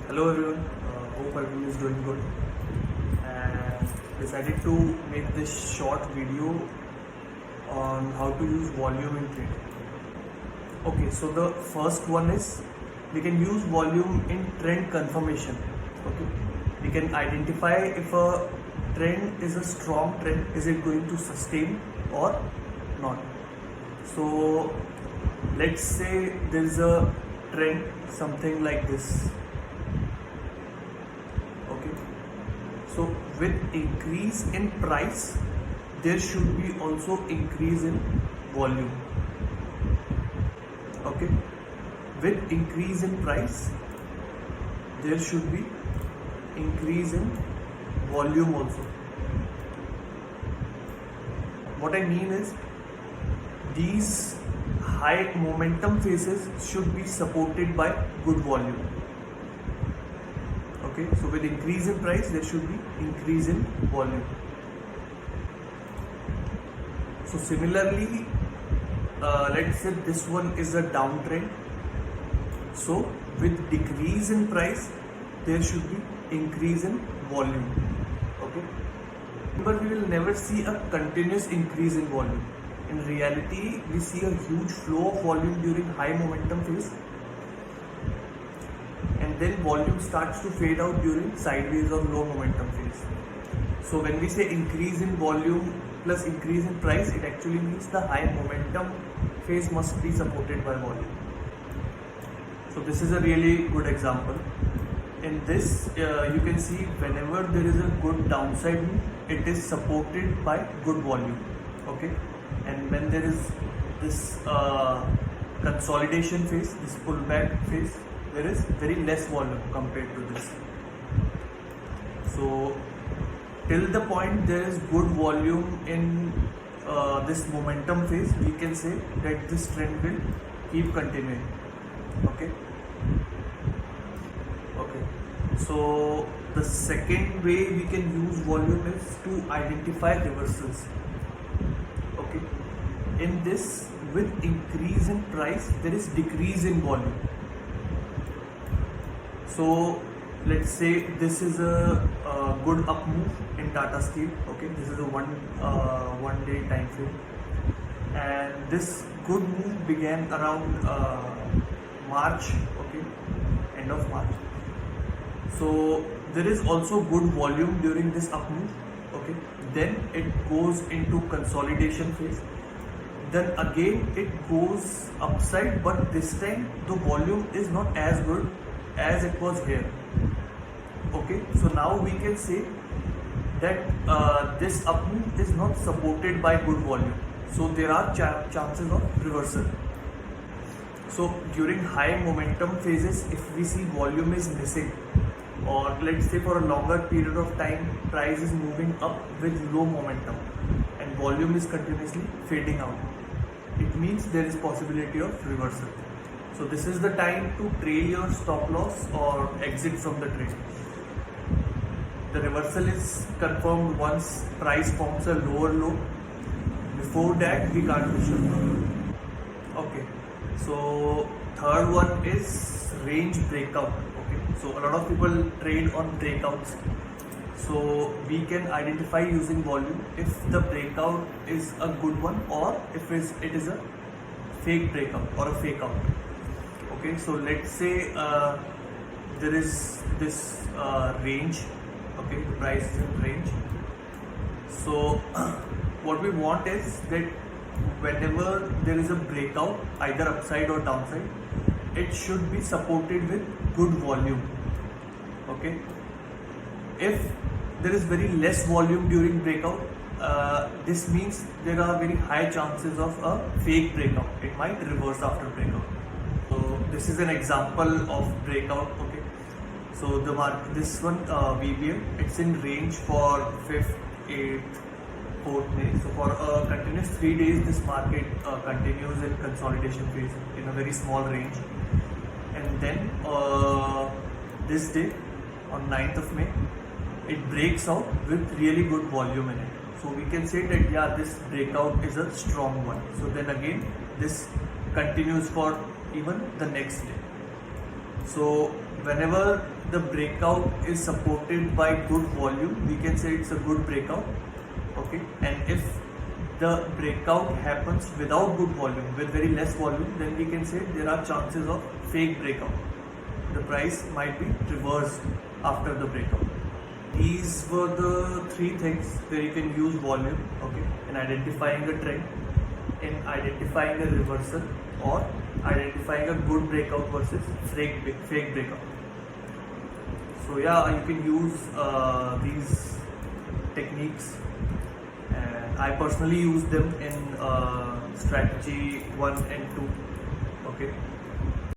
Hello everyone, hope everyone is doing good and decided to make this short video on how to use volume in trading. Okay, so the first one is we can use volume in trend confirmation. Okay, we can identify if a trend is a strong trend, is it going to sustain or not. So let's say there is a trend something like this. Okay, so with increase in price there should be also increase in volume. Okay, with increase in price there should be increase in volume also. What I mean is these high momentum phases should be supported by good volume. Okay, so with increase in price there should be increase in volume. So similarly, let's say this one is a downtrend, so with decrease in price there should be increase in volume. Okay, but we will never see a continuous increase in volume. In reality we see a huge flow of volume during high momentum phase, and then volume starts to fade out during sideways or low momentum phase. So when we say increase in volume plus increase in price, it actually means the high momentum phase must be supported by volume. So this is a really good example. In this you can see whenever there is a good downside move, it is supported by good volume. Okay, and when there is this consolidation phase, this pullback phase, there is very less volume compared to this. So till the point there is good volume in this momentum phase, we can say that this trend will keep continuing. Okay, so the second way we can use volume is to identify reversals. Okay, in this, with increase in price there is decrease in volume. So let's say this is a good up move in Tata Steel. Okay, this is a one day time frame, and this good move began around March. Okay, end of March. So there is also good volume during this up move. Okay, then it goes into consolidation phase, then again it goes upside, but this time the volume is not as good as it was here. Okay, so now we can say that this up move is not supported by good volume, so there are chances of reversal. So during high momentum phases, if we see volume is missing, or let's say for a longer period of time price is moving up with low momentum and volume is continuously fading out, it means there is possibility of reversal. So this is the time to trail your stop loss or exit from the trade. The reversal is confirmed once price forms a lower low. Before that we can't be sure. Okay, so third one is range breakout. Okay, so a lot of people trade on breakouts. So we can identify using volume if the breakout is a good one or if it is a fake breakout or a fake out. Okay, so let's say there is this range. Okay, the price is in range. So what we want is that whenever there is a breakout, either upside or downside, it should be supported with good volume. Okay, if there is very less volume during breakout, this means there are very high chances of a fake breakout. It might reverse after breakout. So this is an example of breakout. Okay, so this one VBM, it's in range for 5th, 8th, 4th day. So for a continuous 3 days this market continues in consolidation phase in a very small range, and then this day on 9th of May it breaks out with really good volume in it. So we can say that yeah, this breakout is a strong one. So then again this continues for even the next day. So whenever the breakout is supported by good volume, we can say it's a good breakout. Okay, and if the breakout happens without good volume, with very less volume, then we can say there are chances of fake breakout. The price might be reversed after the breakout. These were the three things where you can use volume, okay, in identifying a trend, in identifying a reversal, or identifying a good breakout versus fake breakout. So yeah, you can use these techniques, and I personally use them in strategy 1 and 2. Okay.